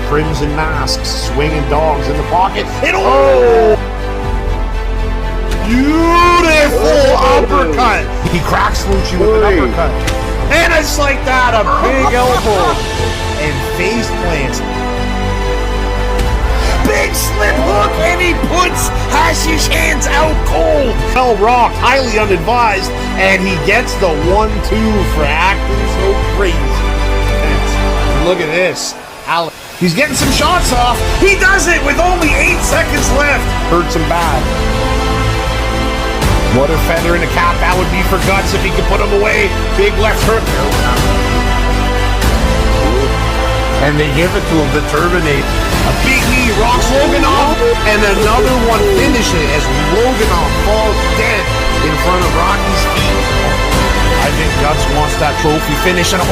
crimson masks, swinging dogs in the pocket. And oh! Beautiful uppercut! He cracks Lucci with an uppercut. And it's like that, a big elbow. And face plants. Big slip hook, and he puts Hash's hands out cold. Well rocked, highly unadvised, and he gets the 1-2 for acting so crazy. And look at this. He's getting some shots off. He does it with only 8 seconds left. Hurts him bad. What a feather in the cap that would be for Guts if he could put him away. Big left hook. And they give it to him to terminate. A big knee rocks Loganov, and another one finishes as Loganov falls dead in front of Rocky's feet. I think Guts wants that trophy finish, and oh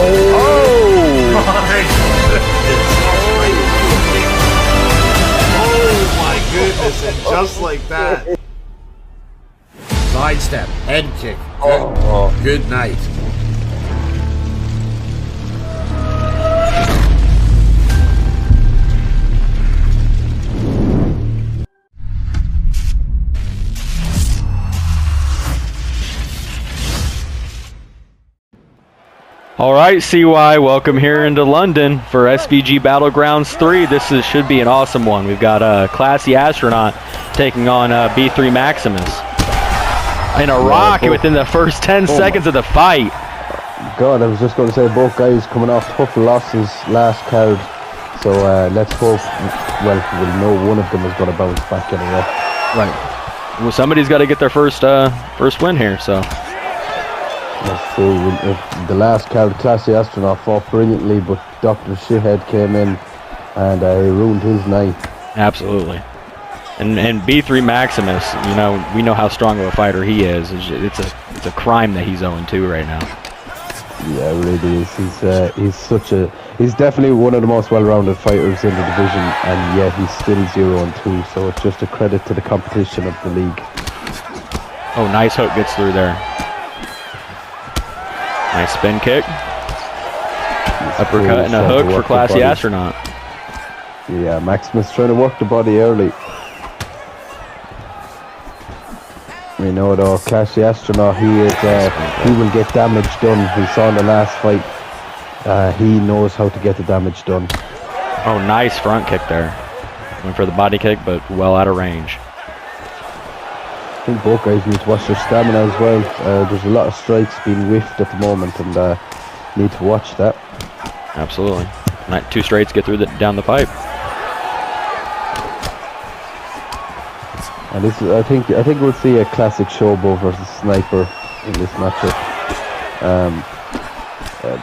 my goodness, and just like that. Sidestep, head kick. Good night. Alright, CY, welcome here into London for SVG Battlegrounds 3. This should be an awesome one. We've got a Classy Astronaut taking on B3 Maximus. In a rock within the first 10 seconds of the fight. God, I was just going to say both guys coming off tough losses last card. So let's hope, well, we'll know one of them is going to bounce back anyway. Right. Well, somebody's got to get their first win here, so. Let's see, if the last card, Classy Astronaut, fought brilliantly, but Dr. Shithead came in and he ruined his night. Absolutely. And B3 Maximus, you know, we know how strong of a fighter he is. It's a crime that he's 0-2 right now. Yeah, it really is. He's definitely one of the most well-rounded fighters in the division, and yet he's still 0-2. So it's just a credit to the competition of the league. Oh, nice hook gets through there. Nice spin kick. Uppercut and a hook for Classy Astronaut. Yeah, Maximus trying to work the body early. We know though, Classy Astronaut, he will get damage done. We saw in the last fight, he knows how to get the damage done. Oh, nice front kick there. Went for the body kick, but well out of range. I think both guys need to watch their stamina as well. There's a lot of strikes being whiffed at the moment, and need to watch that. Absolutely. 2 straights get through down the pipe. And this is, I think we'll see a classic Showbow versus Sniper in this matchup.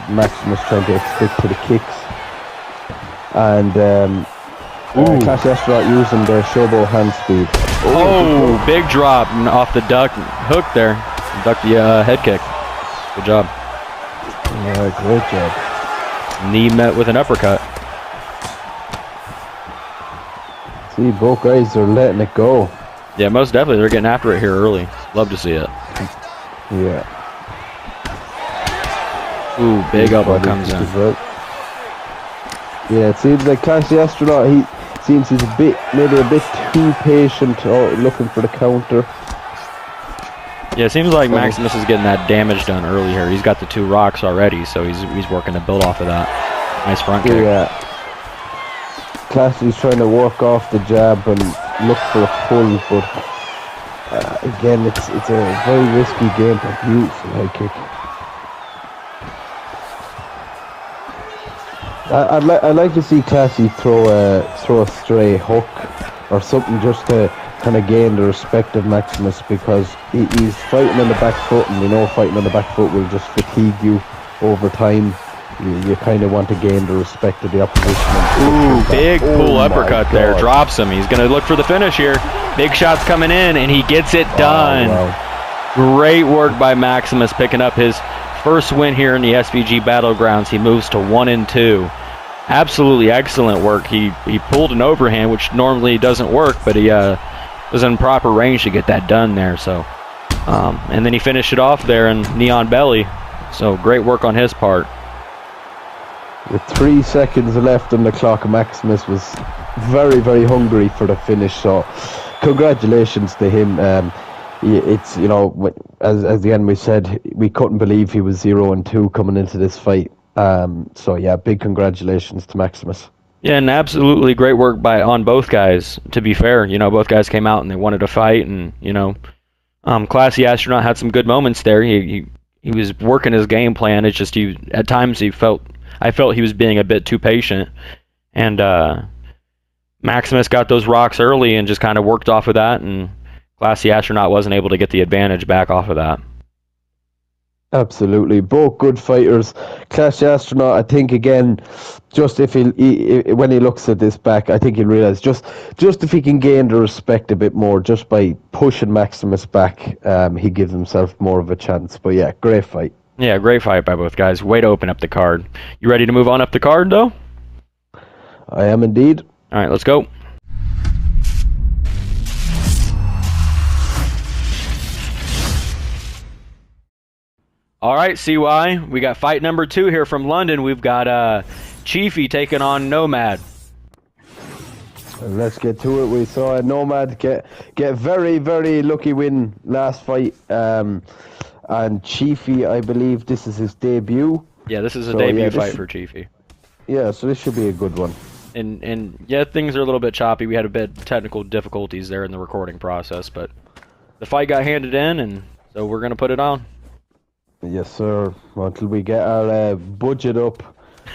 Maximus trying to stick to the kicks, and Classy Astronaut using their Showbow hand speed. Oh, big drop off the duck hook there. Duck the head kick. Good job. Yeah, great job. Knee met with an uppercut. See, both guys are letting it go. Yeah, most definitely. They're getting after it here early. Love to see it. Yeah. Ooh, big elbow comes in. Yeah, it seems like Classy Astronaut, he seems he's maybe a bit too patient looking for the counter. Yeah, it seems like Maximus is getting that damage done early here. He's got the 2 rocks already, so he's working to build off of that. Nice front kick. Yeah. Classy's trying to work off the jab and look for a pull, but again, it's a very risky game for beautiful head kick. I'd like to see Classy throw a stray hook or something just to kind of gain the respect of Maximus, because he's fighting on the back foot, and we know fighting on the back foot will just fatigue you over time. You kind of want to gain the respect of the opposition. Ooh, big pull uppercut there. Drops him. He's going to look for the finish here. Big shots coming in, and he gets it done. Wow. Great work by Maximus, picking up his first win here in the SVG Battlegrounds. He moves to 1-2. Absolutely excellent work. He pulled an overhand, which normally doesn't work, but he was in proper range to get that done there. So, and then he finished it off there in Neon Belly. So great work on his part. With 3 seconds left on the clock, Maximus was very, very hungry for the finish. So, congratulations to him. It's, you know, as again we said, we couldn't believe he was 0-2 coming into this fight. So yeah, big congratulations to Maximus. Yeah, and absolutely great work on both guys. To be fair, you know, both guys came out and they wanted to fight, and you know, Classy Astronaut had some good moments there. He was working his game plan. It's just at times I felt he was being a bit too patient, and Maximus got those rocks early and just kind of worked off of that, and Classy Astronaut wasn't able to get the advantage back off of that. Absolutely, both good fighters. Classy Astronaut, I think again, just if when he looks at this back, I think he'll realize just if he can gain the respect a bit more, just by pushing Maximus back, he gives himself more of a chance. But yeah, great fight. Yeah, great fight by both guys. Way to open up the card. You ready to move on up the card, though? I am indeed. All right, let's go. All right, CY, we got fight number 2 here from London. We've got Chiefy taking on Nomad. Let's get to it. We saw Nomad get very, very lucky win last fight. And Chiefy, I believe this is his debut. Yeah, this is a debut fight for Chiefy. Yeah, so this should be a good one. And yeah, things are a little bit choppy. We had a bit of technical difficulties there in the recording process, but the fight got handed in, and so we're going to put it on. Yes, sir. Until we get our budget up,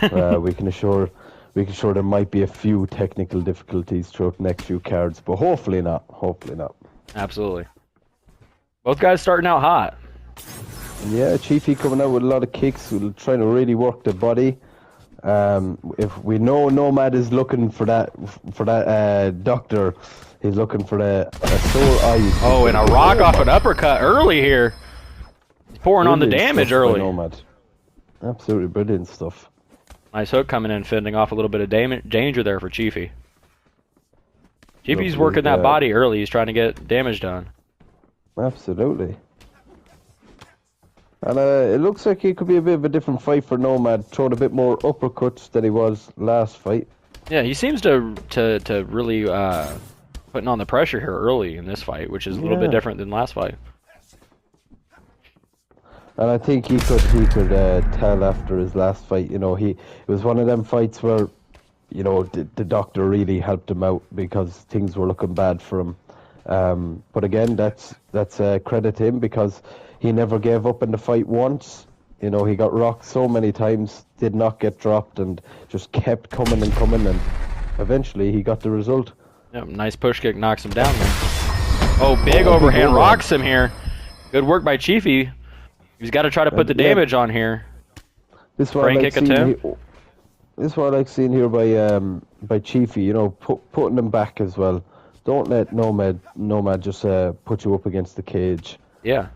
we can assure there might be a few technical difficulties throughout the next few cards, but hopefully not. Hopefully not. Absolutely. Both guys starting out hot. Yeah, Chiefy coming out with a lot of kicks, trying to really work the body. If we know Nomad is looking for that doctor, he's looking for a sore eye. Oh, and a rock off an uppercut early here. He's pouring on the damage early. Nomad. Absolutely brilliant stuff. Nice hook coming in, fending off a little bit of danger there for Chiefy. Chiefy's working that body early. He's trying to get damage done. Absolutely. And it looks like it could be a bit of a different fight for Nomad, throwing a bit more uppercuts than he was last fight. Yeah, he seems to really putting on the pressure here early in this fight, which is a little bit different than last fight. And I think he could tell after his last fight, you know, it was one of them fights where, you know, the doctor really helped him out because things were looking bad for him. But again, that's credit to him because he never gave up in the fight once. You know, he got rocked so many times, did not get dropped, and just kept coming and coming, and eventually he got the result. Yep, nice push kick knocks him down there. Oh, big overhand rocks him here. Good work by Chiefy. He's got to try to put the damage on here. This one I like seeing here by Chiefy. You know, putting them back as well. Don't let Nomad just put you up against the cage. Yeah,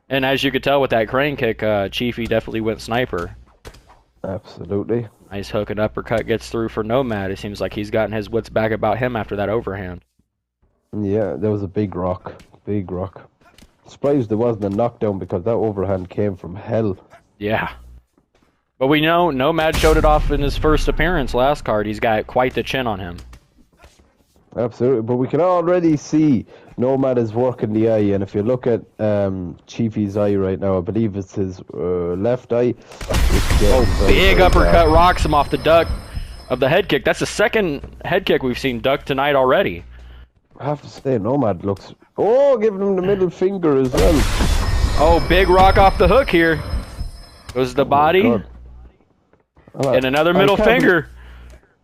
and as you could tell with that crane kick, Chiefy definitely went sniper. Absolutely. Nice hook and uppercut gets through for Nomad. It seems like he's gotten his wits back about him after that overhand. Yeah, there was a big rock. Big rock. Surprised there wasn't a knockdown because that overhand came from hell. Yeah. But we know Nomad showed it off in his first appearance last card. He's got quite the chin on him. Absolutely, but we can already see Nomad is working the eye, and if you look at Chiefy's eye right now, I believe it's his left eye. Oh, big uppercut rocks him off the duck of the head kick. That's the second head kick we've seen duck tonight already. I have to say, Nomad looks... Oh, giving him the middle finger as well. Oh, big rock off the hook here. Goes the body. And another middle finger.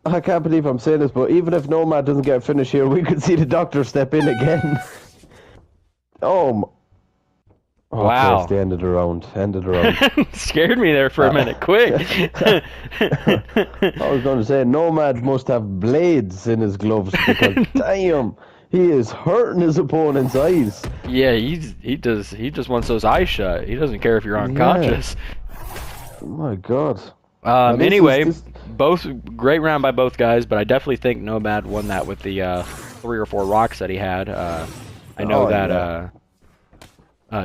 I can't believe I'm saying this, but even if Nomad doesn't get a finish here, we could see the doctor step in again. Wow. Christ, they ended the round. Scared me there for a minute. Quick. I was going to say, Nomad must have blades in his gloves because, damn, he is hurting his opponent's eyes. Yeah, he does. He just wants those eyes shut. He doesn't care if you're unconscious. Oh my God. Anyway, both great round by both guys, but I definitely think Nomad won that with the 3 or 4 rocks that he had. I know that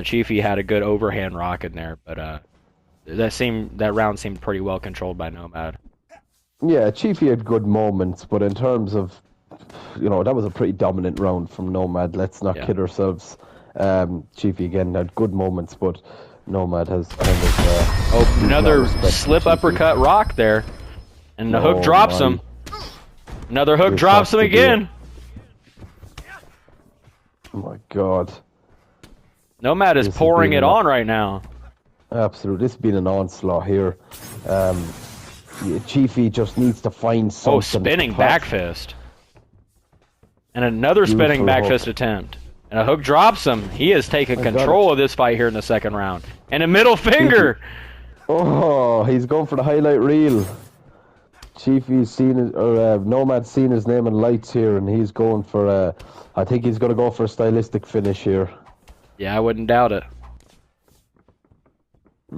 Chiefy had a good overhand rock in there, but that round seemed pretty well controlled by Nomad. Yeah, Chiefy had good moments, but in terms of, that was a pretty dominant round from Nomad. Let's not kid ourselves. Chiefy again had good moments, but Nomad has kind of. Another slip uppercut rock there, and the hook drops him. Another hook drops him again. Oh my God. Nomad is pouring it on right now. Absolutely, this has been an onslaught here. Chiefy just needs to find something. Oh, spinning back fist. And another spinning back fist attempt. And a hook drops him. He has taken control of this fight here in the second round. And a middle finger. Oh, he's going for the highlight reel. Chiefy's seen, Nomad's seen his name in lights here, and he's going for, I think he's going to go for a stylistic finish here. Yeah, I wouldn't doubt it.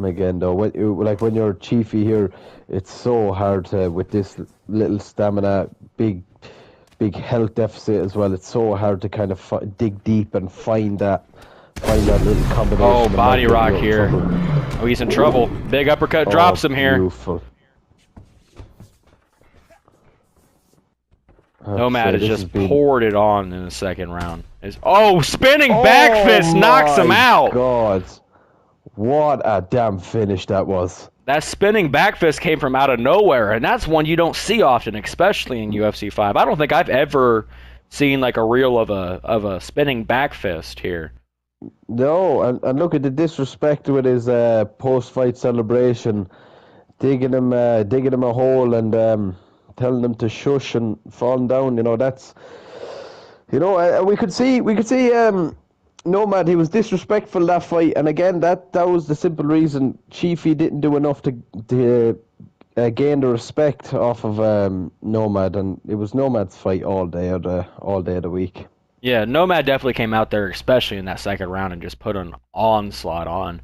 Again, though, when you're Chiefy here, it's so hard to, with this little stamina, big health deficit as well. It's so hard to kind of dig deep and find that little combination. Oh, body rock here. Oh, he's in trouble. Big uppercut drops him here. Beautiful. Nomad has just poured it on in the second round. Spinning back fist knocks him out. God. What a damn finish that was. That spinning back fist came from out of nowhere, and that's one you don't see often, especially in UFC 5. I don't think I've ever seen like a reel of a spinning back fist here. No, and look at the disrespect with his post-fight celebration, digging him a hole and telling him to shush and falling down. That's, we could see. Nomad, he was disrespectful that fight, and again, that was the simple reason Chiefy didn't do enough to gain the respect off of Nomad, and it was Nomad's fight all day of the week. Yeah, Nomad definitely came out there, especially in that second round, and just put an onslaught on.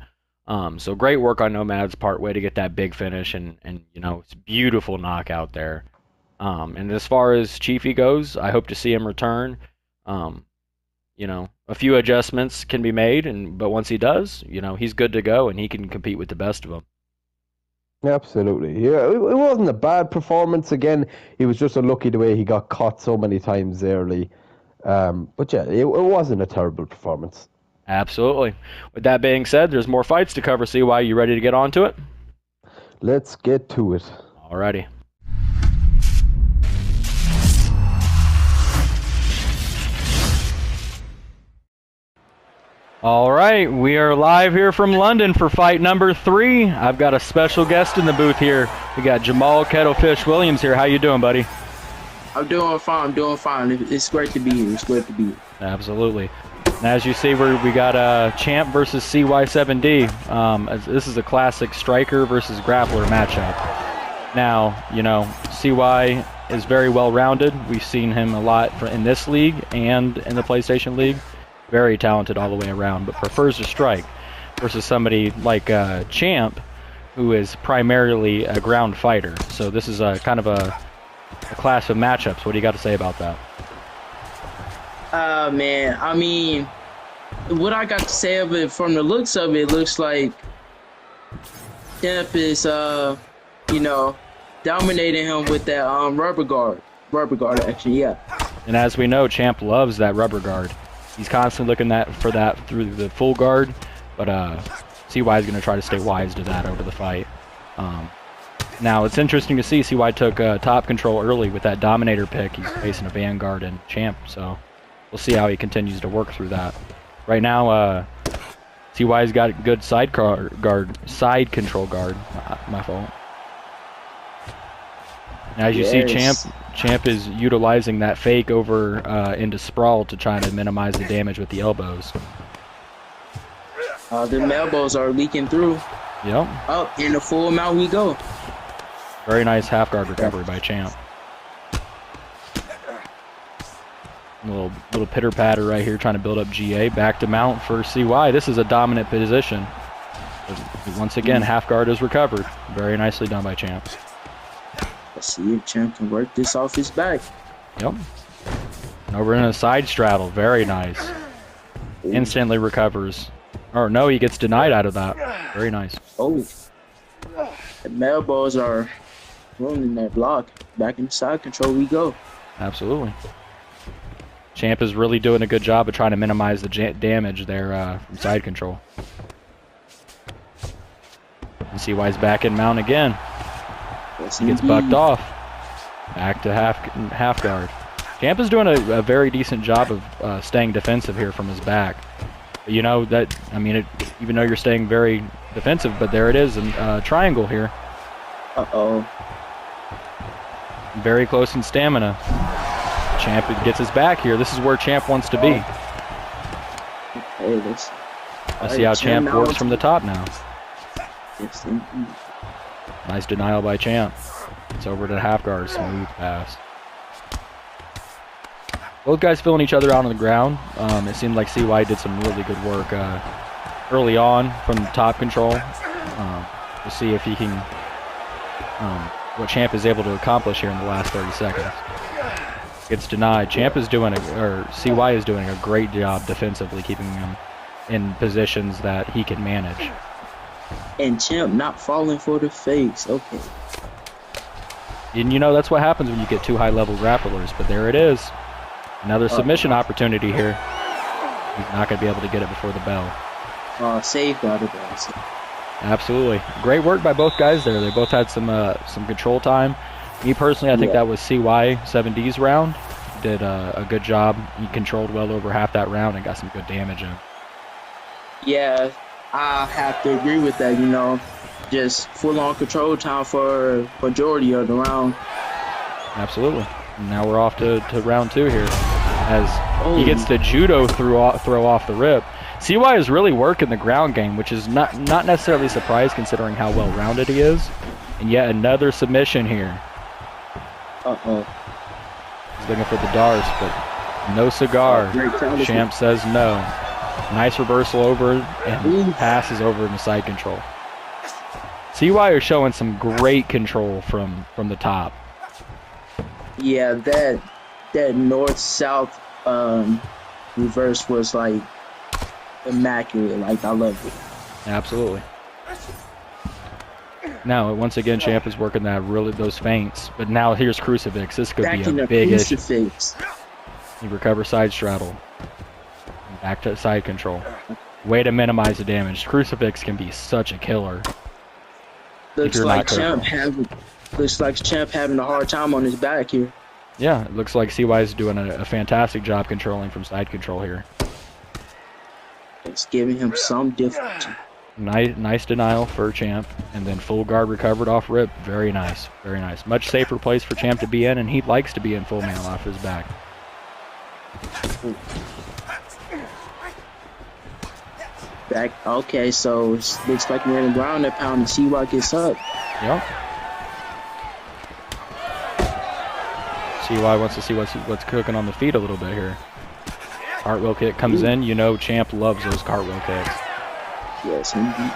So great work on Nomad's part, way to get that big finish, and it's a beautiful knockout there. And as far as Chiefy goes, I hope to see him return. A few adjustments can be made, but once he does, he's good to go, and he can compete with the best of them. Absolutely. Yeah, it wasn't a bad performance. Again, he was just unlucky the way he got caught so many times early. But yeah, it wasn't a terrible performance. Absolutely. With that being said, there's more fights to cover. CY, you ready to get on to it? Let's get to it. Alrighty. All right, we are live here from London for fight number 3. I've got a special guest in the booth here. We got Jamal Kettlefish Williams here. How you doing, buddy? I'm doing fine. It's great to be here. Absolutely. And as you see, we got Champ versus CY7D. This is a classic striker versus grappler matchup. Now, CY is very well-rounded. We've seen him a lot in this league and in the PlayStation League. Very talented all the way around, but prefers to strike versus somebody like Champ, who is primarily a ground fighter. So this is a kind of a class of matchups. What do you got to say about that? Man, I mean, what I got to say of it, from the looks of it, looks like Champ is, dominating him with that rubber guard action, yeah. And as we know, Champ loves that rubber guard. He's constantly looking for that through the full guard, but CY is going to try to stay wise to that over the fight. Now, it's interesting to see CY took top control early with that Dominator pick. He's facing a Vanguard and Champ, so we'll see how he continues to work through that. Right now, CY's got good side control guard. My fault. And as you see, Champ is utilizing that fake over into sprawl to try to minimize the damage with the elbows. The elbows are leaking through. Yep. Up in the full amount we go. Very nice half guard recovery by Champ. A little pitter patter right here, trying to build up GA. Back to mount for CY. This is a dominant position. But once again, half guard is recovered. Very nicely done by Champ. Let's see if Champ can work this off his back. Yep. And over in a side straddle. Very nice. Instantly recovers. Or no, he gets denied out of that. Very nice. Oh. The elbows are ruining that block. Back in side control we go. Absolutely. Champ is really doing a good job of trying to minimize the damage there from side control. And CY's back in mount again. Yes, He gets bucked off. Back to half guard. Champ is doing a very decent job of staying defensive here from his back. You know that, I mean, even though you're staying very defensive, but there it is, a triangle here. Uh-oh. Very close in stamina. Champ gets his back here. This is where Champ wants to be. Okay, let's See how Champ works from the top now. Yes, indeed. Nice denial by Champ. It's over to half guard. Smooth pass. Both guys filling each other out on the ground. It seemed like CY did some really good work early on from top control. We'll see if he can, what Champ is able to accomplish here in the last 30 seconds. Gets denied. Champ is doing, CY is doing a great job defensively, keeping him in positions that he can manage. And Champ not falling for the fakes. Okay. And you know, that's what happens when you get two high-level grapplers, but there it is. Another submission opportunity here. He's not going to be able to get it before the bell. Safeguarded that. Absolutely. Great work by both guys there. They both had some control time. Me personally, I think that was CY 7D's round. Did a good job. He controlled well over half that round and got some good damage in. Yeah, I have to agree with that, you know. Just full-on control time for majority of the round. Absolutely. And now we're off to round 2 here. As he gets the judo throw off the rip. CY is really working the ground game, which is not necessarily a surprise considering how well-rounded he is. And yet another submission here. Uh-oh. He's looking for the Dars, but no cigar. Champ says no. Nice reversal over and passes over into side control. CY is showing some great control from the top. Yeah, that north-south reverse was like immaculate. Like, I loved it. Absolutely. Now, once again, Champ is working those feints. But now here's Crucifix. This could be a big issue. He recovers side straddle. Back to side control. Way to minimize the damage. Crucifix can be such a killer. Looks like Champ having a hard time on his back here. Yeah, it looks like CY is doing a fantastic job controlling from side control here. It's giving him some difficulty. Nice denial for Champ, and then full guard recovered off rip. Very nice, very nice. Much safer place for Champ to be in, and he likes to be in full man off his back. Okay, so it looks like we're in the ground that pound and CY gets up. Yep. CY wants to see what's cooking on the feet a little bit here. Cartwheel kick comes in. You know Champ loves those cartwheel kicks. Yes, indeed.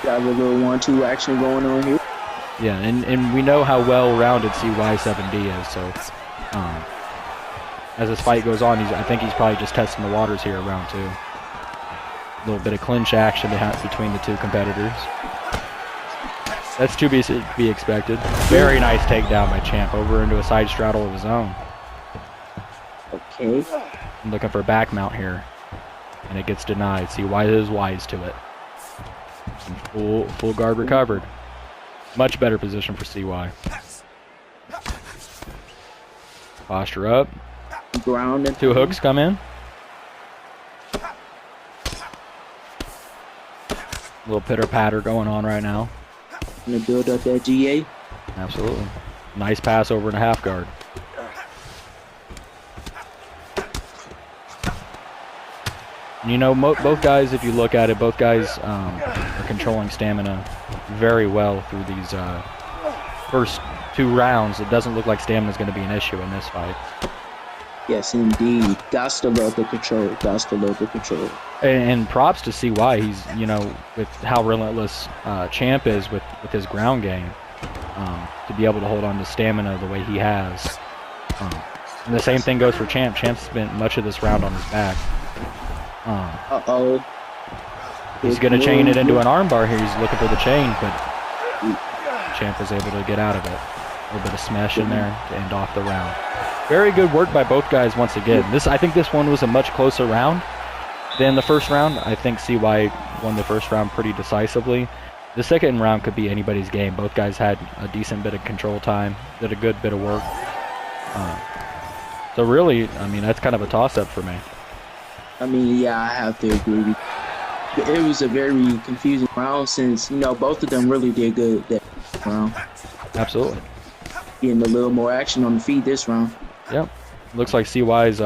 Got a little 1-2 action going on here. Yeah, and we know how well-rounded CY7D is, so as this fight goes on, I think he's probably just testing the waters here around 2. A little bit of clinch action between the two competitors. That's to be expected. Very nice takedown by Champ over into a side straddle of his own. Okay. I'm looking for a back mount here, and it gets denied. CY is wise to it. And full guard recovered. Much better position for CY. Posture up. Ground and 2 hooks come in. A little pitter patter going on right now. Gonna build up that GA. Absolutely. Nice pass over in a half guard. You know, both guys, if you look at it, both guys are controlling stamina very well through these first 2 rounds. It doesn't look like stamina is going to be an issue in this fight. Yes, indeed. Gots to love the control. Gots to love the control. And props to CY. He's, you know, with how relentless Champ is with his ground game, to be able to hold on to stamina the way he has. And the same thing goes for Champ. Champ spent much of this round on his back. Uh-oh. He's going to chain it into an armbar here. He's looking for the chain, but Champ was able to get out of it. A little bit of smash in there to end off the round. Very good work by both guys once again. I think this one was a much closer round than the first round. I think CY won the first round pretty decisively. The second round could be anybody's game. Both guys had a decent bit of control time, did a good bit of work. So really, I mean, that's kind of a toss-up for me. I mean, yeah, I have to agree. It was a very confusing round since, you know, both of them really did good that round. Absolutely. Getting a little more action on the feet this round. Yep. Looks like CY's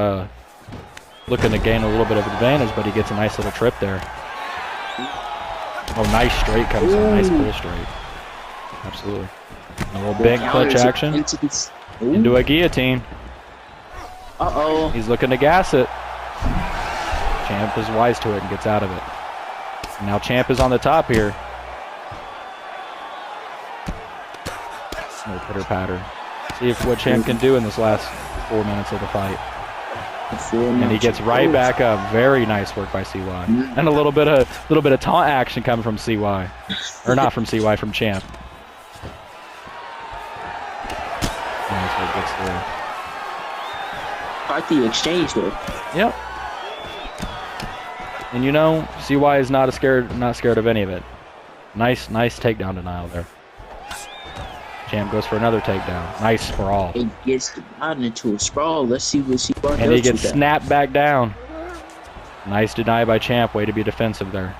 looking to gain a little bit of advantage, but he gets a nice little trip there. Oh, nice straight comes in. Nice pull straight. Absolutely. A little big clutch action into a guillotine. Uh-oh. He's looking to gas it. Champ is wise to it and gets out of it. Now Champ is on the top here. No pitter patter. See if what Champ can do in this last 4 minutes of the fight. And he gets right back up. Very nice work by CY. And a little bit of taunt action coming from CY, or not from CY, from Champ. Nice work gets through. Quite the exchange though. Yep. And you know, CY is not scared of any of it. Nice takedown denial there. Champ goes for another takedown. Nice sprawl. He gets out into a sprawl. Let's see what CY does. And he gets snapped back down. Nice deny by Champ. Way to be defensive there.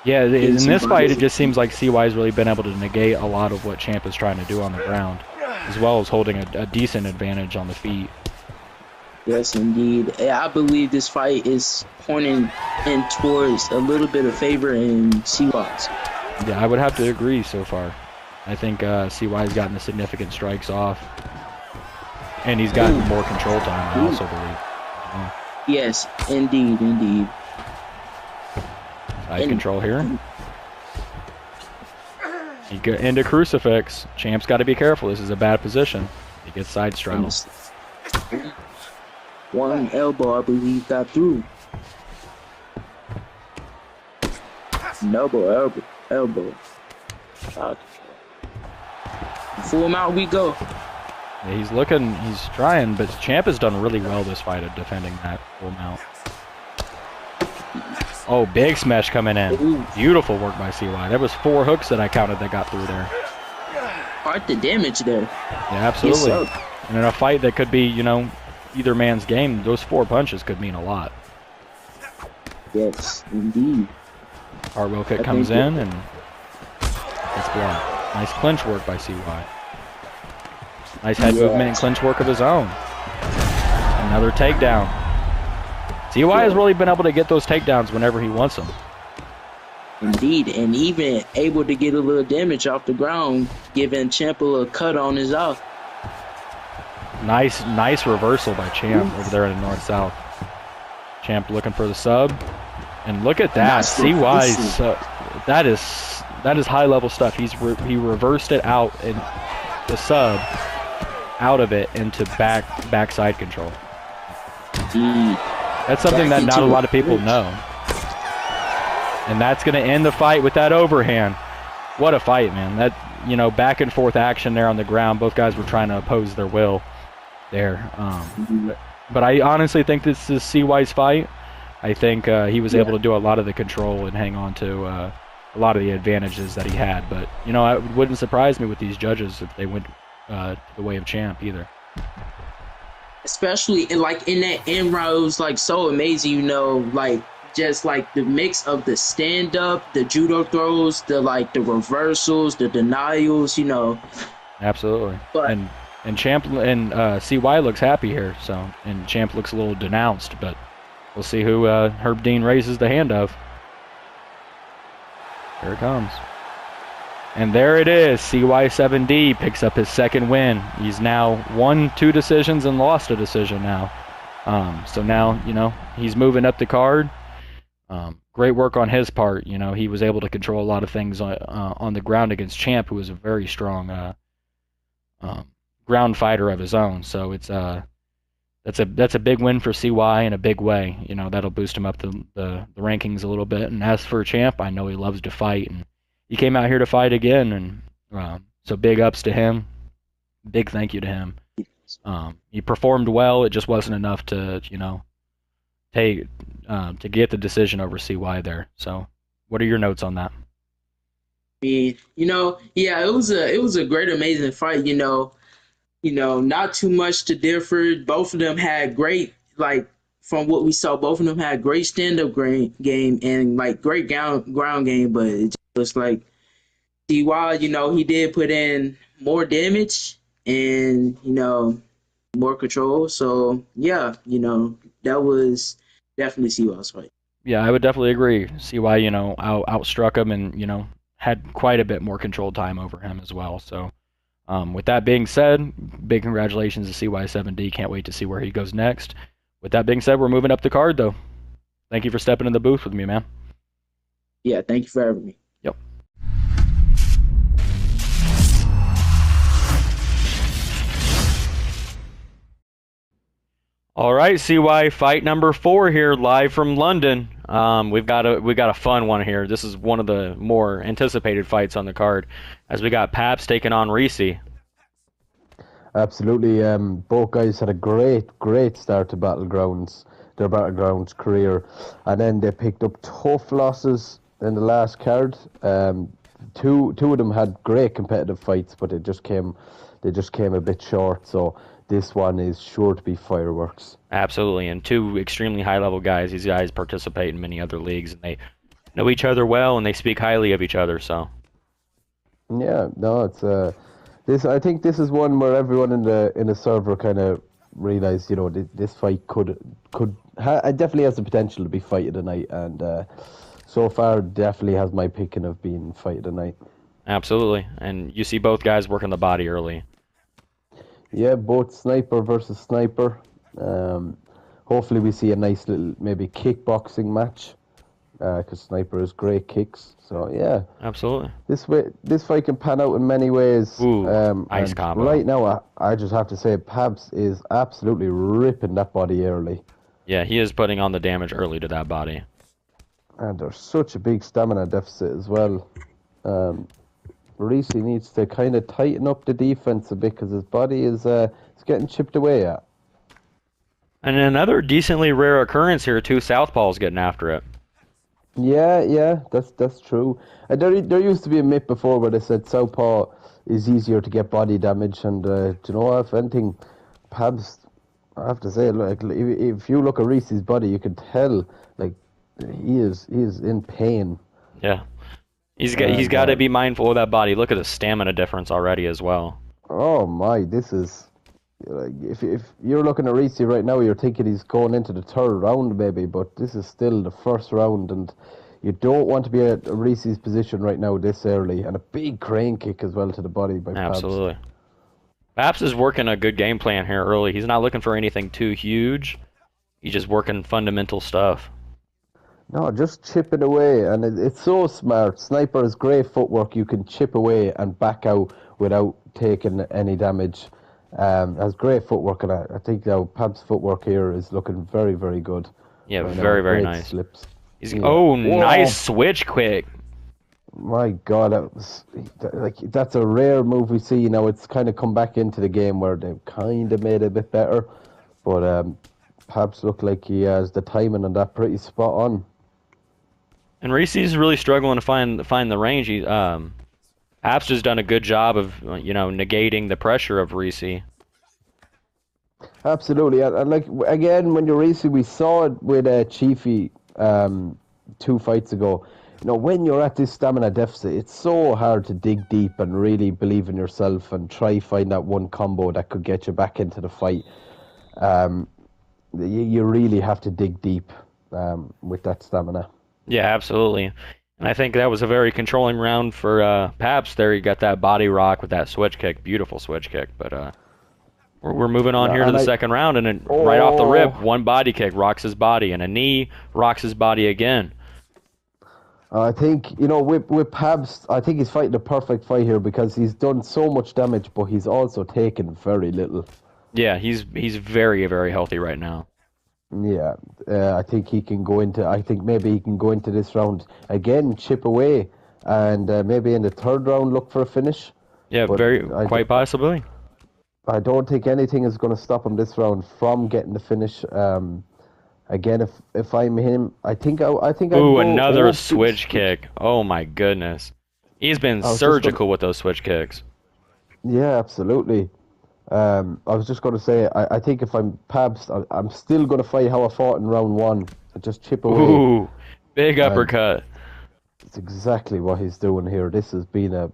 Yeah, in this fight, it just seems like CY's really been able to negate a lot of what Champ is trying to do on the ground, as well as holding a decent advantage on the feet. Yes, indeed. I believe this fight is pointing in towards a little bit of favor in CY's. Yeah, I would have to agree so far. I think CY's gotten the significant strikes off, and he's gotten more control time, I also believe. Yeah. Yes, indeed. Side control here. He go into crucifix. Champ's got to be careful. This is a bad position. He gets side straddled. One elbow, I believe, got through. Elbow. Full mount we go. Yeah, he's trying, but Champ has done really well this fight at defending that full mount. Oh, big smash coming in. Ooh. Beautiful work by CY. There was 4 hooks that I counted that got through there. Quite the damage there. Yeah, absolutely. Yes, and in a fight that could be, you know, either man's game, those 4 punches could mean a lot. Yes, indeed. Cartwheel kick comes in and it's blocked. Nice clinch work by CY. Nice head movement and clinch work of his own. Another takedown. CY has really been able to get those takedowns whenever he wants them. Indeed, and even able to get a little damage off the ground, giving Champ a little cut on his off. Nice reversal by Champ over there in the north-south. Champ looking for the sub. And look at that. CY's that is high-level stuff. He reversed it out and the sub out of it into backside control. Indeed. That's something that not a lot of people know. And that's going to end the fight with that overhand. What a fight, man. That, you know, back and forth action there on the ground. Both guys were trying to oppose their will there. But I honestly think this is CY's fight. I think he was able to do a lot of the control and hang on to a lot of the advantages that he had. But, you know, it wouldn't surprise me with these judges if they went the way of Champ either. Especially in that end round, it was like so amazing, you know, like just like the mix of the stand up, the judo throws, the reversals, the denials, you know. Absolutely. But, and Champ and CY looks happy here, so, and Champ looks a little denounced, but we'll see who Herb Dean raises the hand of. Here it comes. And there it is. CY7D picks up his second win. He's now won 2 decisions and lost a decision now. So now, you know, he's moving up the card. Great work on his part. You know, he was able to control a lot of things on the ground against Champ, who was a very strong ground fighter of his own. So it's that's a big win for CY in a big way. You know, that'll boost him up the rankings a little bit. And as for Champ, I know he loves to fight, and he came out here to fight again, and so big ups to him. Big thank you to him. He performed well. It just wasn't enough to, take to get the decision over CY there. So, what are your notes on that? Yeah, it was a great, amazing fight. Not too much to differ. Both of them had great, like from what we saw, both of them had great stand-up game and like great ground game. But it just like CY, he did put in more damage and more control. So yeah, that was definitely CY's fight. Yeah, I would definitely agree. CY, outstruck him and, had quite a bit more controlled time over him as well. So, with that being said, big congratulations to CY7D. Can't wait to see where he goes next. With that being said, we're moving up the card, though. Thank you for stepping in the booth with me, man. Yeah, thank you for having me. Yep. All right, CY, fight number 4 here, live from London. We've got a fun one here. This is one of the more anticipated fights on the card, as we got Paps taking on Reese. Absolutely. Both guys had a great start to their Battlegrounds career, and then they picked up tough losses in the last card. Two of them had great competitive fights, but they just came a bit short. So this one is sure to be fireworks. Absolutely, and 2 extremely high-level guys. These guys participate in many other leagues, and they know each other well, and they speak highly of each other. So, yeah, no, it's this. I think this is one where everyone in the server kind of realized, this fight definitely has the potential to be fight of the night, and so far definitely has my picking of being fight of the night. absolutely, and you see both guys working the body early. Yeah, both sniper versus sniper. Hopefully we see a nice little maybe kickboxing match, because sniper has great kicks. So yeah, Absolutely. this fight can pan out in many ways. Ooh, nice combo. Right now, I just have to say, Pabs is absolutely ripping that body early, Yeah, he is putting on the damage early to that body. and there's such a big stamina deficit as well. Reese needs to kind of tighten up the defense a bit because his body is it's getting chipped away at. And another decently rare occurrence here, 2 southpaws getting after it. Yeah, that's true. There used to be a myth before where they said southpaw is easier to get body damage, and do you know what? If anything, Pabs, I have to say, like if you look at Reese's body, you can tell like he is in pain. Yeah. He's got to be mindful of that body. Look at the stamina difference already as well. Oh my, this is like if you're looking at Reese right now, you're thinking he's going into the 3rd round maybe, but this is still the 1st round, and you don't want to be at Reese's position right now this early, and a big crane kick as well to the body by Pabs. Absolutely. Paps is working a good game plan here early. He's not looking for anything too huge. He's just working fundamental stuff. No, just chipping away, and it's so smart. Sniper has great footwork. You can chip away and back out without taking any damage. Has great footwork, and I think now Pab's footwork here is looking very, very good. Yeah, right very, now. very Great nice. Slips. Oh, nice switch quick. My God, that's a rare move we see. Now it's kind of come back into the game where they've kind of made it a bit better, but Pabs looked like he has the timing on that pretty spot on. And Reese's really struggling to find the range. Paps has done a good job of negating the pressure of Reese. Absolutely, and like again, when you're racing, we saw it with Chiefy 2 fights ago. When you're at this stamina deficit, it's so hard to dig deep and really believe in yourself and try find that one combo that could get you back into the fight. You really have to dig deep with that stamina. Yeah, absolutely. And I think that was a very controlling round for Paps there. He got that body rock with that switch kick. Beautiful switch kick. But we're moving on here to the 2nd round, and then right off the rip, one body kick rocks his body, and a knee rocks his body again. I think, with Pabs, I think he's fighting the perfect fight here because he's done so much damage, but he's also taken very little. Yeah, he's very, very healthy right now. Yeah, I think he can go into. I think maybe he can go into this round again, chip away, and maybe in the third round look for a finish. Yeah, But very quite possibly. I don't think anything is going to stop him this round from getting the finish. Again, if I'm him, I think I'd Ooh, go. another switch kick. Oh my goodness. He's been I was just gonna, surgical with those switch kicks. yeah, absolutely. I was just going to say, I think if I'm Pabst, I'm still going to fight how I fought in round one. And just chip away. Ooh, big And uppercut. it's exactly what he's doing here. This has been a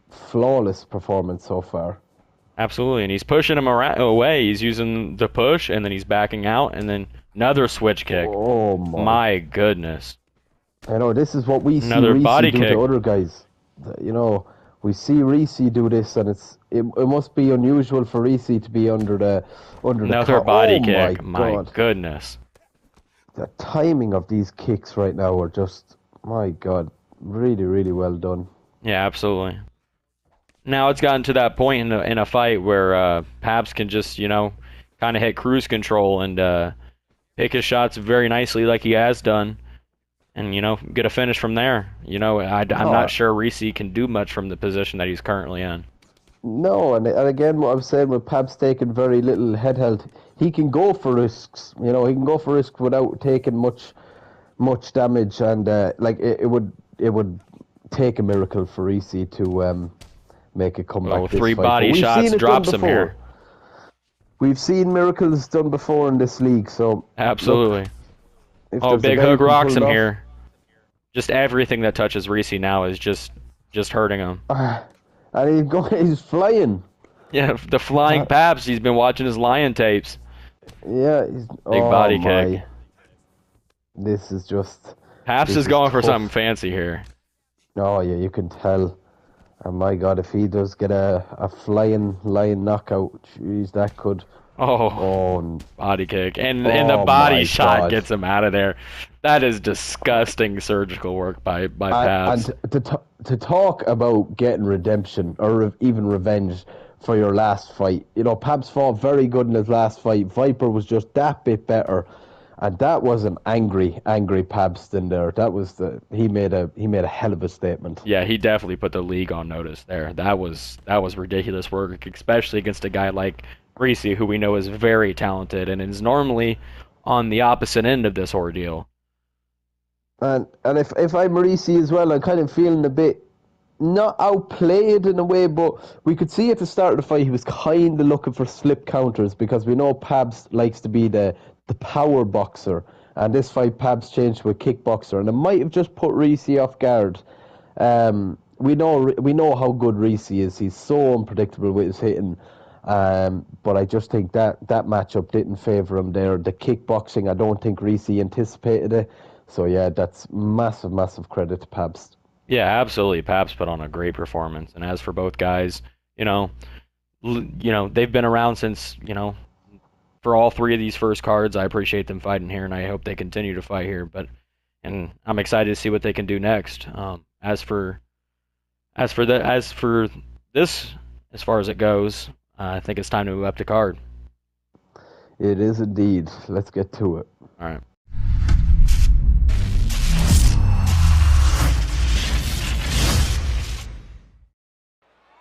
flawless performance so far. Absolutely, and he's pushing him away. He's using the push, and then he's backing out, and then another switch kick. Oh My goodness. I know this is what we Another see Reese body do kick. to other guys. You know, we see Reese do this, and it must be unusual for Reese to be under the Another body oh kick. My My God. goodness. The timing of these kicks right now are just, my God, really, really well done. Yeah, absolutely. Now it's gotten to that point in a fight where Pabst can just, kind of hit cruise control and pick his shots very nicely like he has done, and get a finish from there. I'm not sure Reese can do much from the position that he's currently in. No, and again, what I'm saying with Pabst taking very little head health, he can go for risks. He can go for risks without taking much damage, and it would take a miracle for Reese to make a comeback. Oh, this three fight. body shots drops him before. here. We've seen miracles done before in this league, so Absolutely. look, Oh, big hook rocks him off, here. Just everything that touches Reese now is just hurting him. And he's flying. Yeah, the flying Pabst. He's been watching his lion tapes. Yeah, Big body kick. This is just. Pabst is going for something fancy here. Oh yeah, you can tell. And my God, if he does get a flying lion knockout, jeez, that could. Oh, body kick, and the body shot gets him out of there. That is disgusting surgical work by Pabst. And to talk about getting redemption or even revenge for your last fight, Pabst fought very good in his last fight. Viper was just that bit better, and that was an angry Pabst in there. That was he made a hell of a statement. Yeah, he definitely put the league on notice there. That was ridiculous work, especially against a guy like Reese, who we know is very talented and is normally on the opposite end of this ordeal. And if I'm Reese as well, I'm kind of feeling a bit not outplayed in a way, but we could see at the start of the fight he was kind of looking for slip counters because we know Pabst likes to be the power boxer, and this fight Pabst changed to a kickboxer, and it might have just put Reese off guard. We know how good Reese is. He's so unpredictable with his hitting. But I just think that matchup didn't favour him there. The kickboxing, I don't think Reese anticipated it. So yeah, that's massive credit to Pabst. Yeah, absolutely. Pabst put on a great performance. And as for both guys, they've been around since, for all three of these first cards. I appreciate them fighting here, and I hope they continue to fight here. And I'm excited to see what they can do next. As for this, as far as it goes, I think it's time to move up to card. It is indeed. Let's get to it. All right.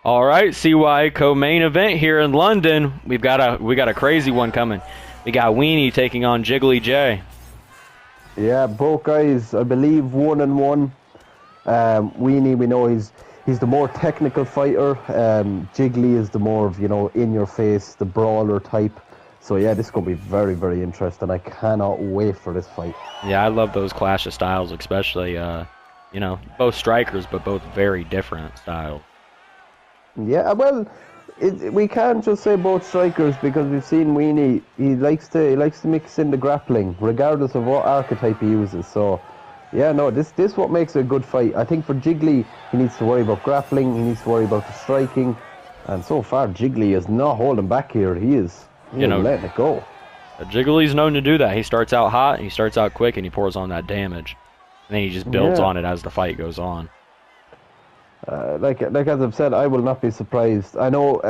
All right, CY co-main event here in London. We got a crazy one coming. We got Weenie taking on Jiggly J. Yeah, both guys, I believe 1-1. Weenie, we know he's the more technical fighter. Jiggly is the more of, in your face, the brawler type. So yeah, this is going to be very, very interesting. I cannot wait for this fight. Yeah, I love those clash of styles, especially, both strikers, but both very different styles. Yeah, well, we can't just say both strikers because we've seen Weenie. He likes to mix in the grappling, regardless of what archetype he uses. So, yeah, no, this what makes it a good fight. I think for Jiggly, he needs to worry about grappling. He needs to worry about the striking, and so far, Jiggly is not holding back here. He is letting it go. Jiggly's known to do that. He starts out hot, he starts out quick, and he pours on that damage, and then he just builds on it as the fight goes on. Like as I've said, I will not be surprised. I know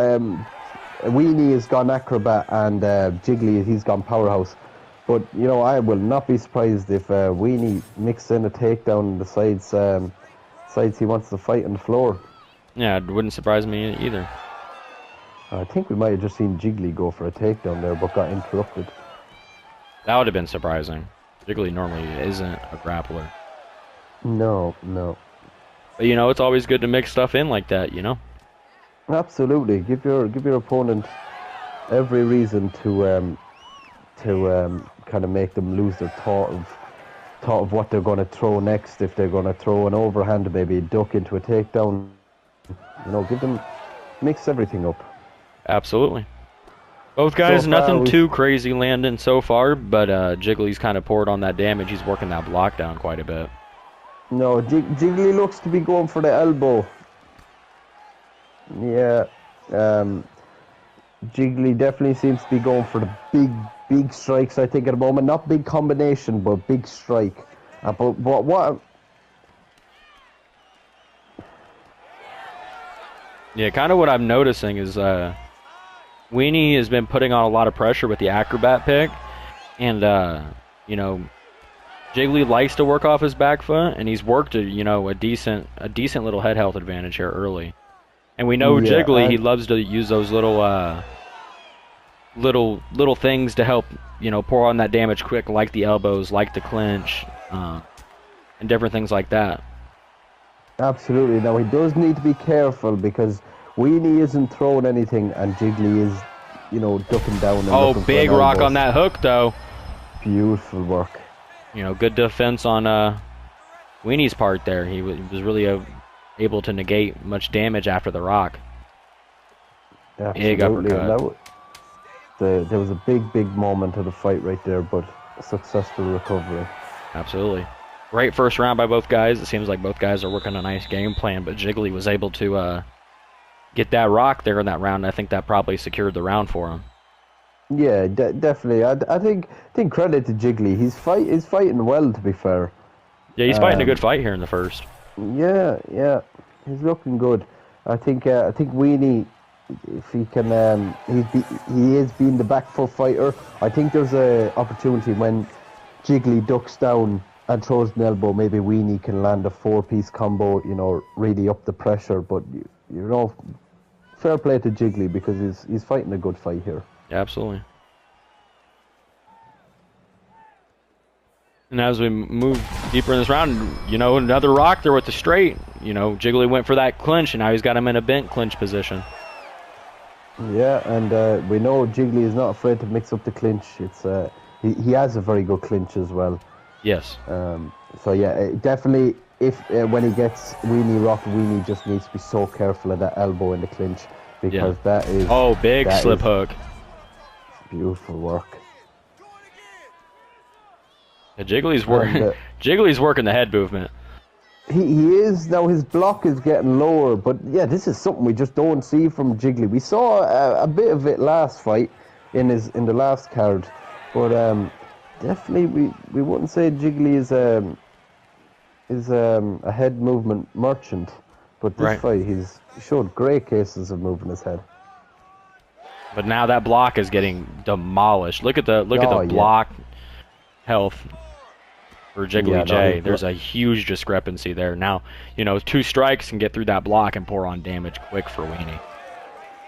Weenie has gone acrobat and Jiggly, he's gone powerhouse. But, you know, I will not be surprised if Weenie mixes in a takedown in the sides he wants to fight on the floor. Yeah, it wouldn't surprise me either. I think we might have just seen Jiggly go for a takedown there, but got interrupted. That would have been surprising. Jiggly normally isn't a grappler. No. But, you know, it's always good to mix stuff in like that, you know? Absolutely. Give your opponent every reason to kind of make them lose their thought of what they're going to throw next. If they're going to throw an overhand, maybe duck into a takedown. You know, mix everything up. Absolutely. Both guys, So far, nothing too crazy landing so far, but Jiggly's kind of poured on that damage. He's working that block down quite a bit. No, Jiggly looks to be going for the elbow. Yeah. Jiggly definitely seems to be going for the big strikes, I think, at the moment. Not big combination, but big strike. But what... Yeah, kind of what I'm noticing is Weenie has been putting on a lot of pressure with the acrobat pick, and you know, Jiggly likes to work off his back foot, and he's worked a decent little head health advantage here early. And we know Jiggly, he loves to use those little things to help, you know, pour on that damage quick, like the elbows, like the clinch, and different things like that. Absolutely. Now, he does need to be careful because Weenie isn't throwing anything and Jiggly is, you know, ducking down. And oh, big rock on that hook, though. Beautiful work. You know, good defense on Weenie's part there. He was really able to negate much damage after the rock. Absolutely. Big uppercut. There was a big moment of the fight right there, but a successful recovery. Absolutely. Great first round by both guys. It seems like both guys are working a nice game plan, but Jiggly was able to get that rock there in that round. I think that probably secured the round for him. Yeah, definitely. I think credit to Jiggly. He's fighting well, to be fair. Yeah, he's fighting a good fight here in the first. Yeah, he's looking good. I think Weenie, if he can, he is being the back foot fighter. I think there's a opportunity when Jiggly ducks down and throws an elbow. Maybe Weenie can land a 4-piece combo. You know, really up the pressure. But you know, fair play to Jiggly because he's fighting a good fight here. Yeah, absolutely. And as we move deeper in this round, you know, another rock there with the straight. You know, Jiggly went for that clinch, and now he's got him in a bent clinch position. Yeah, and we know Jiggly is not afraid to mix up the clinch. It's he has a very good clinch as well. Yes. So yeah, definitely. If when he gets Weenie rocked, Weenie just needs to be so careful of that elbow in the clinch because that is big slip hook. Beautiful work. Yeah, Jiggly's working. Jiggly's working the head movement. He is now. His block is getting lower, but yeah, this is something we just don't see from Jiggly. We saw a bit of it last fight in the last card, but definitely we wouldn't say Jiggly is a head movement merchant, but this fight he showed great cases of moving his head. But now that block is getting demolished. Look at the block health for Jiggly J. There's a huge discrepancy there. Now, you know, 2 strikes can get through that block and pour on damage quick for Weenie.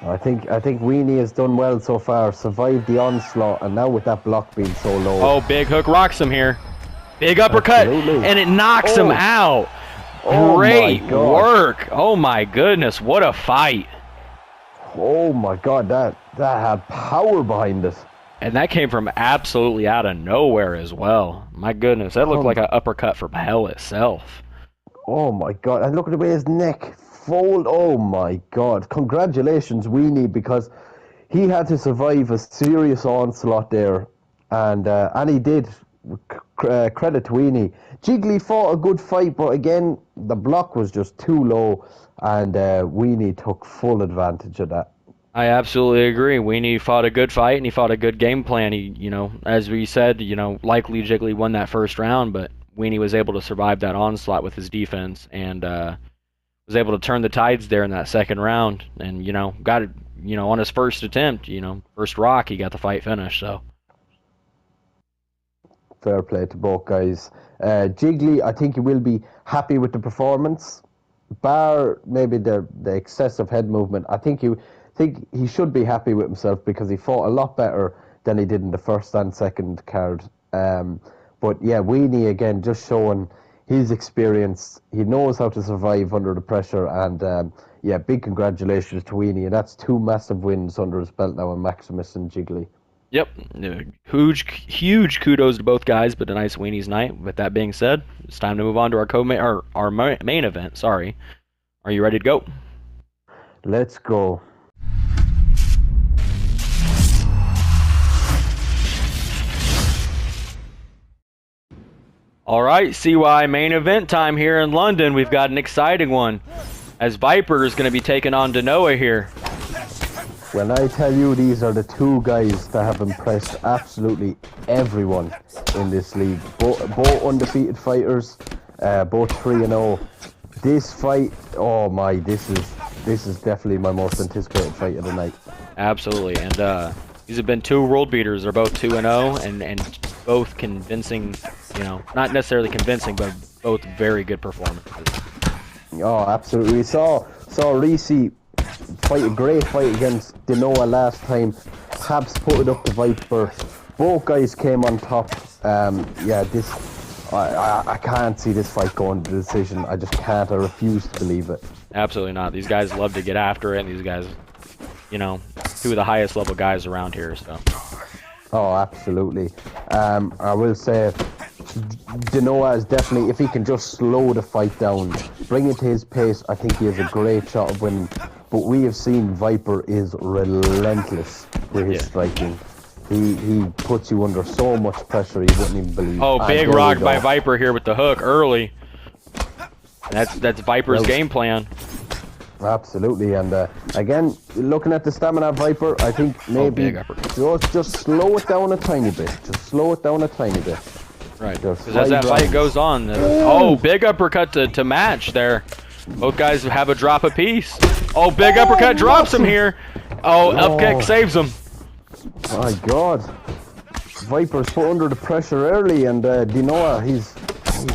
I think Weenie has done well so far, survived the onslaught, and now with that block being so low. Oh, big hook rocks him here. Big uppercut, and it knocks him out. Great work. Oh my goodness, what a fight. Oh my god, that had power behind it. And that came from absolutely out of nowhere as well. My goodness, that looked like an uppercut from hell itself. Oh my god, and look at the way his neck fold. Oh my god. Congratulations, Weenie, because he had to survive a serious onslaught there. And he did. Credit to Weenie. Jiggly fought a good fight, but again, the block was just too low, and Weenie took full advantage of that. I absolutely agree. Weenie fought a good fight, and he fought a good game plan. He, you know, as we said, you know, likely Jiggly won that first round, but Weenie was able to survive that onslaught with his defense, and was was able to turn the tides there in that second round, and got it. On his first attempt, first rock, he got the fight finished. So fair play to both guys. Jiggly, I think he will be happy with the performance, bar maybe the excessive head movement. I think he should be happy with himself because he fought a lot better than he did in the first and second card. But yeah, Weenie again just showing his experience. He knows how to survive under the pressure, and yeah, big congratulations to Weenie, and that's 2 massive wins under his belt now on Maximus and Jiggly. yep, huge kudos to both guys, but a nice Weenie's night. With that being said, it's time to move on to our main event. Sorry, are you ready to go? Let's go. All right, CY main event time here in London. We've got an exciting one, as Viper is going to be taking on Danoa here. When I tell you these are the 2 guys that have impressed absolutely everyone in this league, both undefeated fighters, both 3-0. This fight, oh my, this is definitely my most anticipated fight of the night. Absolutely, and these have been 2 world beaters. They're both 2-0, and both convincing. Not necessarily convincing, but both very good performances. Oh, absolutely. We saw Reese fight a great fight against Danoa last time. Pabst put it up to Viper. Both guys came on top. Yeah, I can't see this fight going to the decision. I just can't. I refuse to believe it. Absolutely not. These guys love to get after it, and these guys, 2 of the highest level guys around here. So. Oh, absolutely. I will say Danoa is definitely, if he can just slow the fight down, bring it to his pace, I think he has a great shot of winning. But we have seen Viper is relentless with his striking. He puts you under so much pressure you wouldn't even believe. Oh, big rock by Viper here with the hook early. And that's Viper's game plan. Absolutely, and again, looking at the stamina of Viper, I think maybe just slow it down a tiny bit. Just slow it down a tiny bit. Right, because as that fight goes on, oh, big uppercut to match there. Both guys have a drop apiece. Oh, big uppercut drops him here. Oh, up kick saves him. My God. Viper's put under the pressure early, and Danoa, he's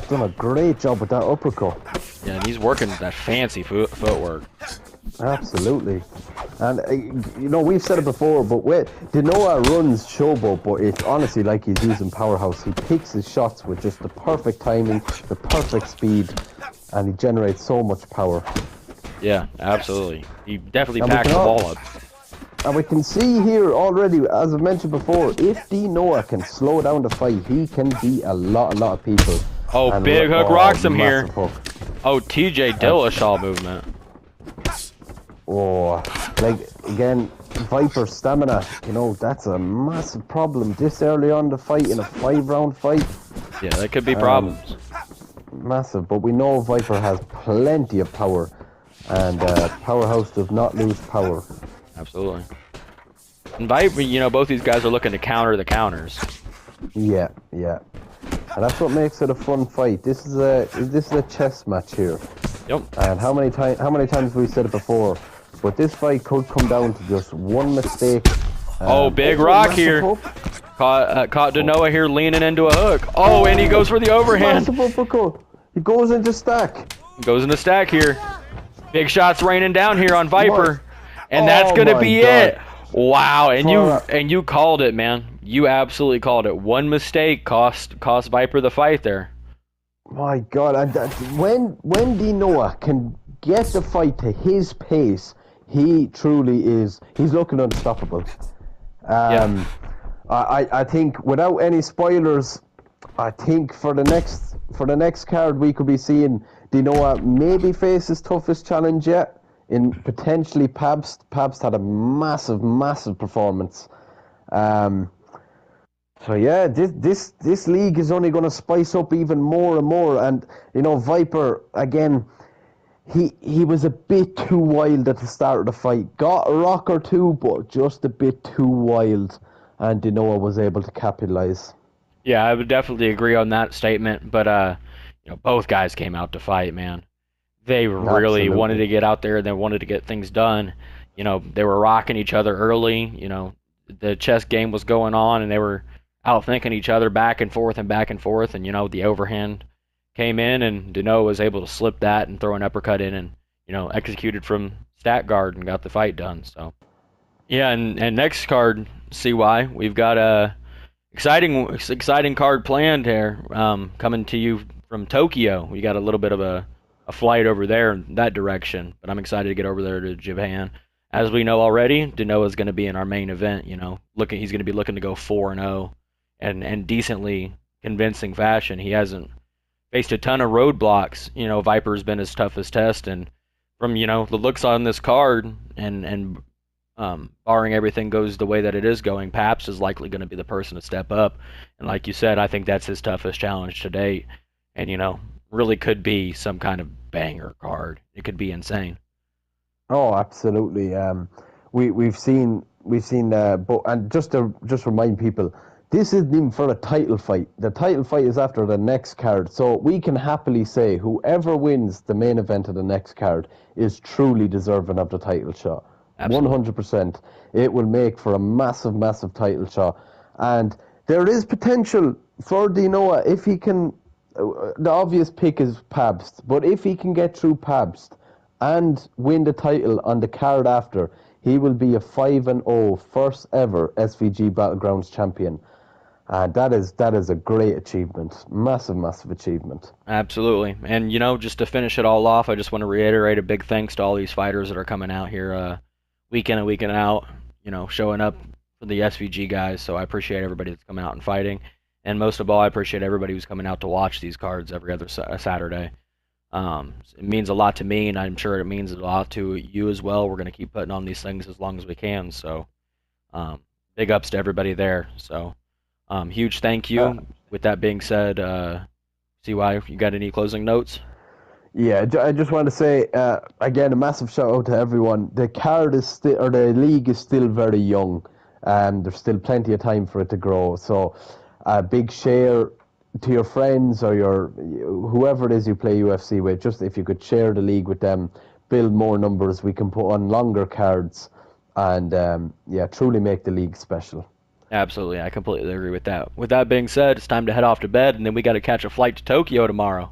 done a great job with that uppercut. Yeah, and he's working that fancy footwork. Absolutely. And, we've said it before, but Danoa runs showboat, but it's honestly like he's using powerhouse. He picks his shots with just the perfect timing, the perfect speed, and he generates so much power. Yeah, absolutely. He definitely packs the ball up. And we can see here already, as I mentioned before, if Danoa can slow down the fight, he can beat a lot of people. Oh, and big hook rocks him here. Hook. Oh, TJ Dillashaw movement. Oh, like, again, Viper's stamina, that's a massive problem this early on the fight, in a 5-round fight. Yeah, that could be problems. Massive, but we know Viper has plenty of power, and Powerhouse does not lose power. Absolutely. And Viper, both these guys are looking to counter the counters. Yeah. And that's what makes it a fun fight. This is a chess match here. Yep. And how many times have we said it before? But this fight could come down to just one mistake. Oh, big rock here. Caught Danoa here leaning into a hook. Oh, and he goes for the overhand. Massive uppercut. He goes into stack. Goes into stack here. Big shots raining down here on Viper. And that's going to be it. Wow, and you called it, man. You absolutely called it. One mistake cost Viper the fight there. My God, and when Danoa can get the fight to his pace, he truly is. He's looking unstoppable. Yeah. I think, without any spoilers, I think for the next card we could be seeing Danoa maybe face his toughest challenge yet, in potentially Pabst. Pabst had a massive performance. So yeah, this league is only going to spice up even more and more. And Viper, again, he was a bit too wild at the start of the fight. Got a rock or two, but just a bit too wild, and Danoa was able to capitalize. Yeah, I would definitely agree on that statement. But both guys came out to fight, man. They really wanted to get out there and they wanted to get things done. You know, they were rocking each other early. You know, the chess game was going on and they were outthinking each other back and forth and back and forth. And, you know, the overhand came in and Deneau was able to slip that and throw an uppercut in and, you know, executed from stat guard and got the fight done. So, yeah, and next card, CY, we've got a exciting card planned here coming to you from Tokyo. We got a little bit of a flight over there in that direction, but I'm excited to get over there to Japan. As we know already, Deneau is going to be in our main event. You know, he's going to be looking to go 4-0, and decently convincing fashion. He hasn't faced a ton of roadblocks. You know, Viper's been his toughest test, and from the looks on this card, and barring everything goes the way that it is going, Paps is likely going to be the person to step up. And like you said, I think that's his toughest challenge to date. And really could be some kind of banger card. It could be insane. Oh, absolutely. We've seen but and just to remind people, this isn't even for a title fight. The title fight is after the next card. So we can happily say whoever wins the main event of the next card is truly deserving of the title shot. Absolutely. 100%. It will make for a massive, massive title shot. And there is potential for Deneau if he can. The obvious pick is Pabst, but if he can get through Pabst and win the title on the card after, he will be a 5-0 first ever SVG Battlegrounds champion. That is a great achievement. Massive, massive achievement. Absolutely. And, just to finish it all off, I just want to reiterate a big thanks to all these fighters that are coming out here week in and week out, showing up for the SVG guys. So I appreciate everybody that's coming out and fighting. And most of all, I appreciate everybody who's coming out to watch these cards every other Saturday. It means a lot to me, and I'm sure it means a lot to you as well. We're going to keep putting on these things as long as we can. So big ups to everybody there. So huge thank you. With that being said, CY, you got any closing notes? Yeah, I just want to say, again, a massive shout out to everyone. The card is still, or the league is still very young. There's still plenty of time for it to grow. So a big share to your friends or whoever it is you play UFC with. Just if you could share the league with them, build more numbers, we can put on longer cards, and truly make the league special. Absolutely, I completely agree with that. With that being said, it's time to head off to bed, and then we got to catch a flight to Tokyo tomorrow.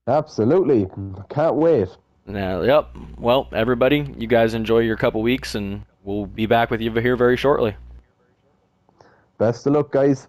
Absolutely, can't wait. Yep. Well, everybody, you guys enjoy your couple weeks, and we'll be back with you here very shortly. Best of luck, guys.